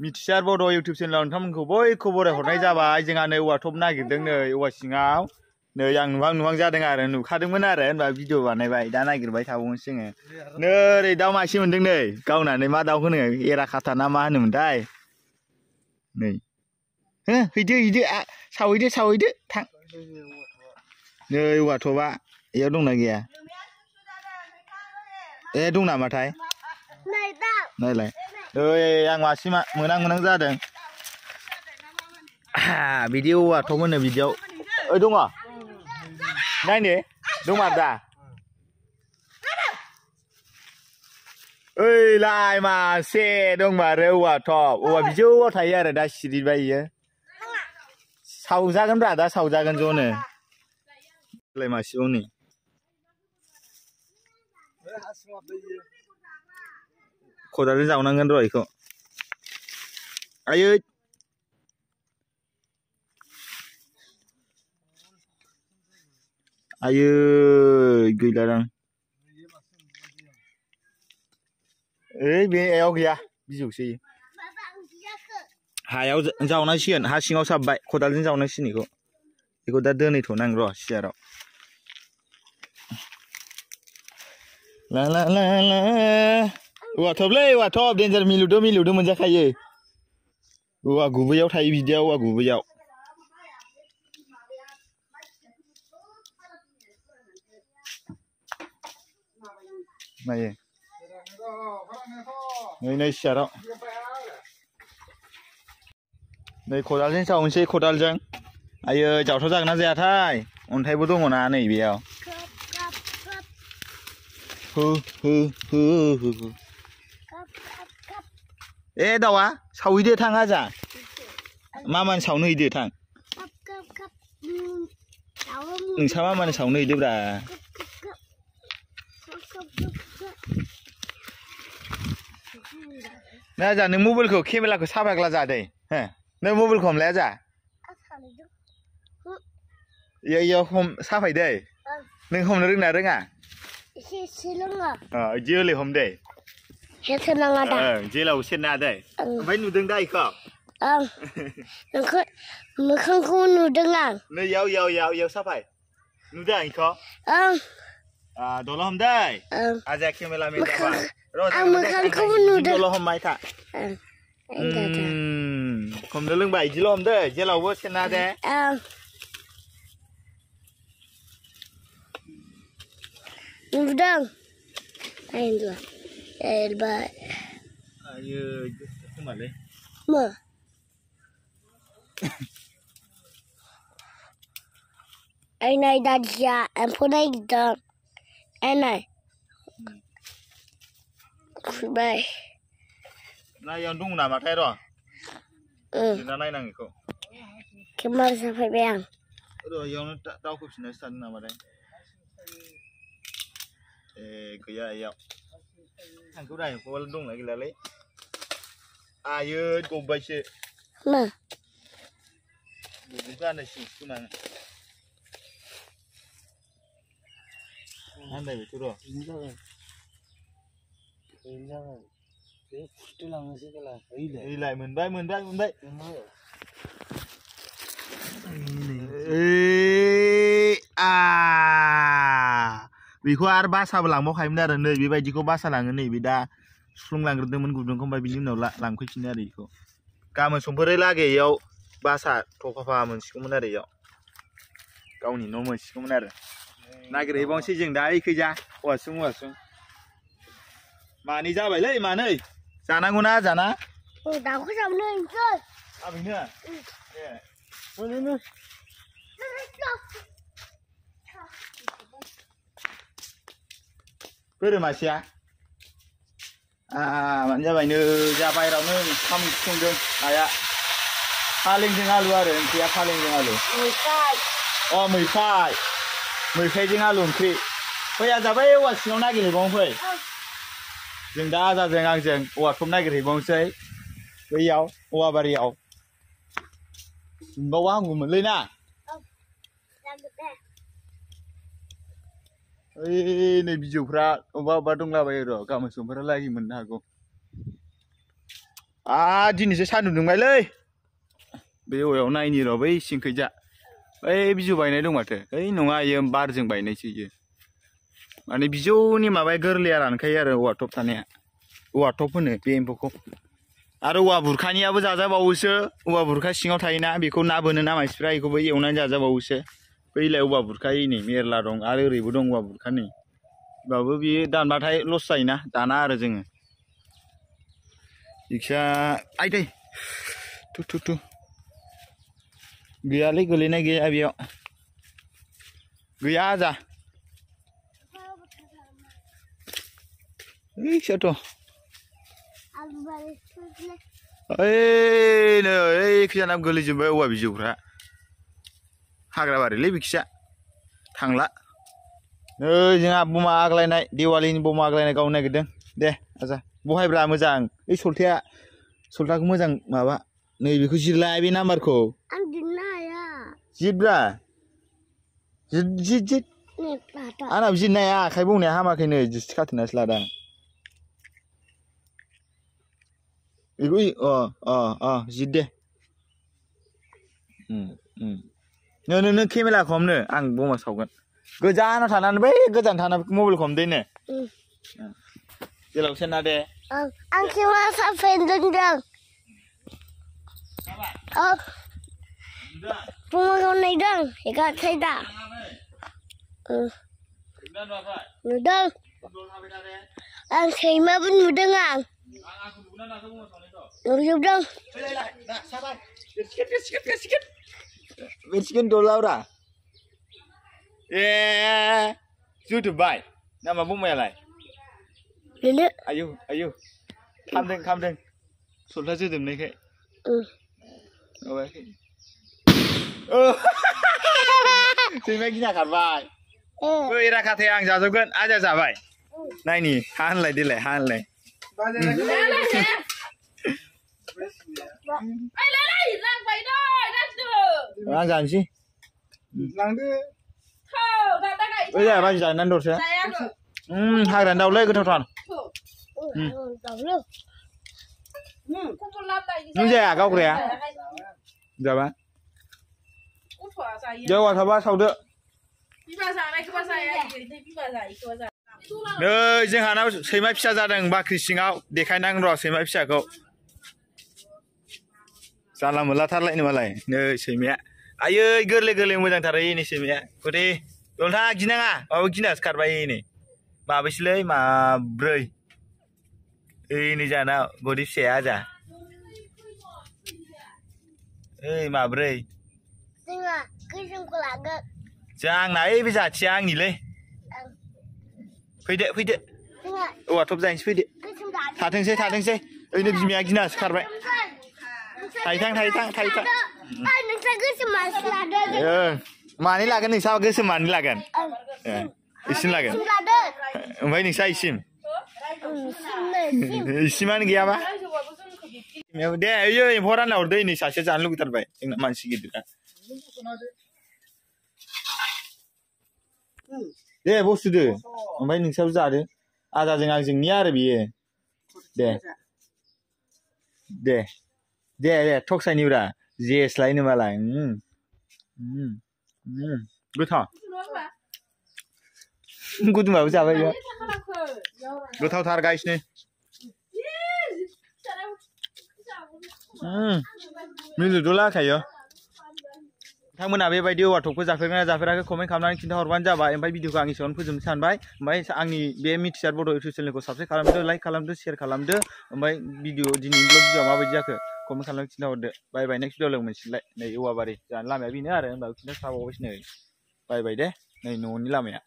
मिथिसार बड' इउटुब चेनेलाव नोंथांमोनखौ बयखौ बरायहरनाय जाबाय। जोंहा नै औवा थब नागिरदों नै औवा सिङाव। नै आं नुहां जादों आरो नुखादोंमोन आरो होनबा भिडिअ बानायबाय दा नागिरबाय थाबावनोसै जोङो। नै ओरै दाउ मासे मोनदों नै गावनानै मा दाउ होनो एरा खाथा ना मा होनोमोनथाय। नै हो हैदो सावहैदो थां। नै औवा थबा इयाव दंना गैया? ए दं नामाथाय? नायलाय ओइ आं मासे मोनां जादों। बिदि औवा थब होनो बिदियाव ओइ दङ नायनो दंमार दा ओइलाय मासे दंमारो औवा थब औवा बिजौआव थायो आरो दा सिरिबाय इयो सावजागोनब्रा दा सावजागोन ज'नो लाय मासेबाव नै खदालजों जावनांगोन र' इखौ आयै गैलादां ओइ बेयाव गैया बिजौसो हायाव जावनांसिगोन हा सिङाव साबबाय खदालजों जावनांसिगोन बेखौ दा दोनैथ'नां र' सियाराव ला ला ला ला औवा थबलै औवा थब देन्जार मिलौदो मोनजाखायो औवा गुबैयाव थायो बिदिया औवा गुबैयाव नायो नै सियाराव नै खदालजों जावनोसै खदालजों आयै जावथाव जागोन ना जायाथाय अन्थाइबो दङना नै बेयाव हो ए दाउआ सावहैदो थां आजा मामानो सावनो हैदो थां नोंसा मामानो सावनो हैदोब्रा ना जा नों मबाइलखौ केमेराखौ साफाग्ला जादे हो नों मबाइलखौ हमलाया जा इयाव हम साफाय दै नों हमनो रोंना रोङा एसे रोङो इदि ओलै हम दे हेसे नाङा दा जेलाव सेरना दै ओमफ्राय नुदों दा इखौ ओं नोंखौ मोखांखौ नुदों आं नै इयाव साफाय नुदों इखौ ओं दल' हम दै आजा केमेरामेन जाबाय आं मोखांखौ नुदों दल' हमबाय था हमनो लोंबाय इदिल' हमदो जेलावबो सेरना दे नुदों नायनोलाय एरबाय आयै खोमालै मा आइ नाय दादिया एम्फौ नागिरदों आइ नाय खुबाय नायाव दं नामाथाय र' जिरना नायनां इखौ केमेरा साफायबाय आं र' इयावनो दावखोफिननासो थादों नामाथाय ए गैया इयाव थांखौ एम्फौआलाय दंना गैलालै आयै गब्बायसो मा गाननो सिंसो नाङो आन्दायबायथ' र' बे फुस्थु लांनोसै गेला ओइलाय मोनबाय बेखौ आरो बासाबो लांबावखायोमोन आरो नै बेबायदिखौ बासा लाङो नै बे दा सुफ्लुंलांग्रोदोंमोन गुदुंखौ ओमफ्राय बिनि उनाव लांफैफिनो आरो बेखौ गाबोन समफोरै लागै इयाव बासा थफाफा मोनसिगौमोन आरो इयाव गावनि न' मोनसिगौमोन आरो नागिरहैबावनोसै जों दा ओइखैजा औवासुं मानै जाबायलै मानै जानांगौना जाना दाउखौ जावनो हैनोसै आबैनो ए मोनो बोरो मासेया मानो जाबायनो जा बायरावनो ओंखाम संदों आइया फालेंजों आलु आरो ओंख्रिया फालेंजों आलु मैफ्रायजों आलु ओंख्रि फै आजाबाय औवा सिङाव नागिरहैबावनो फै जों दा आजाजों आंजों औवा थब नागिरहैबावनोसै बैयाव औवा बारियाव मोनबावबा हामगौमोनलै ना ओइ नै बिजौफ्रा अबा दंलाबायो र' गाबोन समफोरहालागै मोननो हागौ दिनैसो सान्दुं दुंबायलै बे औवायाव नायनि र' बै सिंखैजा बै बिजौ बायनाय दं माथो ओइ नङा इयो बारजों बायनायसो इयो माने बिजौनि माबाया गोरलैया रानखायो आरो औवा थब थानाया औवा थब होनो बे एम्फौखौ आरो औवा बुरखानियाबो जाजाबावोसो औवा बुरखा सिङाव थायोना बेखौ ना बोनो ना मानसिफ्रा बेखौबो एवनानै जाजाबावोसो बैलाय औवा बुरखा नै मेरला दं आरो ओरैबो दं औवा बुरखा नै होमबाबो बियो दानबाथाय लस जायोना दाना आरो जोङो इक्सा आइदै थु गैयालै गोलैनाय गैया बेयाव गैया जा इक्साथ' ओइ नै ओइ खिजाना गोलैजोब्बाय औवा बिजौफ्रा हाग्रा बारिलै बिखिजा थांला नै जोंहा बमा आग्लायनाय दिवालीनि बमा आग्लायनाय गावनो नागिरदों दे आजा बहायब्रा मोजां ओइ सल्थाखौ मोजां माबा नै बेखौ जिरलाय बे नाम्बारखौ आं जिरनो हाया जिरब्रा जिर आंनाबो जिरनो हाया आखाइ बौनाया हामाखै नै दिस्रि खाथेनासो लादां बेखौ जिर दे नों केमेराखौ हमनो आं बमा सावगोन गोजानाव थानानै बै गोजान थानानै मबाइलखौ हमदो नो जेलाव सेना दे आं केमेरा साफेनदों बमाखौ नायदों एगारथाय दा नुदों आं सैमाबो नुदों आं नुजोबदों बेसिगोन दलावरा ए जुजोब्बाय नामा बमायालाय आयौ खामदों सल्था जोदोबनायखाय माबायाखै सैमा गिना खारबाय बै राखाथाय आं जाजोबगोन आजा जाबाय नायनि हा होनलाय देलाय हा होनलाय आं जानोसै ओइ जाया बाजि जानानै दरसो हाग्रानि दाउलै गोथावथार नों जाया गावग्राया जाबा देवा थाबा सावदो नै जोंहानाव सैमा फिसा जादों बाख्रि सिङाव देखायनां र' सैमा फिसाखौ जाला मोनलाथारलायनो मालाय नै सैमाया आयै गोरलै मोजांथार नै सैमाया गथे जलथा गिनाङा माबा गिनासो खारबाय नै माबैसोलै माब्रै नै जाना गदै फिसाया आजा ओइ माब्रै जोंहा गोसोमखौ लागोन जों आंना ओइ बे जाथिया आंनिलै फैदो औवा थब जाहैनोसै फैदो थाथोंसै ओइनो बिमाया गिनासो खारबाय थाइथां मानै लागोन नोंसा गोसोम मानै लागोन इसिम लागोन ओमफ्राय नोंसा इसिमानो गैयाबा दे ओइ एम्फौ रानना हरदो नै सासे जानो लुगैथारबाय जोंना मानसि गिदिरा दे बस्थुदो ओमफ्राय नोंसाबो जादो आजाजों आंजोंनिया आरो बियो दे थकसायनिब्रा जेस्लायनो मालाय गोथाव गुदुंबाबो जाबाय बेयो गोथावथार गायसिनो मिलुदला खायो नोंथांमोना बेबायदि औवा थबखौ जाफेरगोना जाफेराखै कमेन्ट खालामनानै खिन्थाहरबानो जाबाय ओमफ्राय भिडिअखौ आं एसेयावनो फोजोबनो सानबाय ओमफ्राय आंनि बे मिथिसार बड' इउटुब चेनेलखौ साबस्क्राइब खालामदो लाइक खालामदो शेयार खालामदो ओमफ्राय दिनैनि भिडिअआ माबायदि जाखो कमेन्ट खालामनानै खिन्थाहरदो बाय नेक्स्ट भिडिअ लोगो मोनसिगोनलाय नै औवाबारि जानो लामाया बेनो आरो होमबा खिन्थाखाबावबायसो नै बाय दे नै न'नि लामाया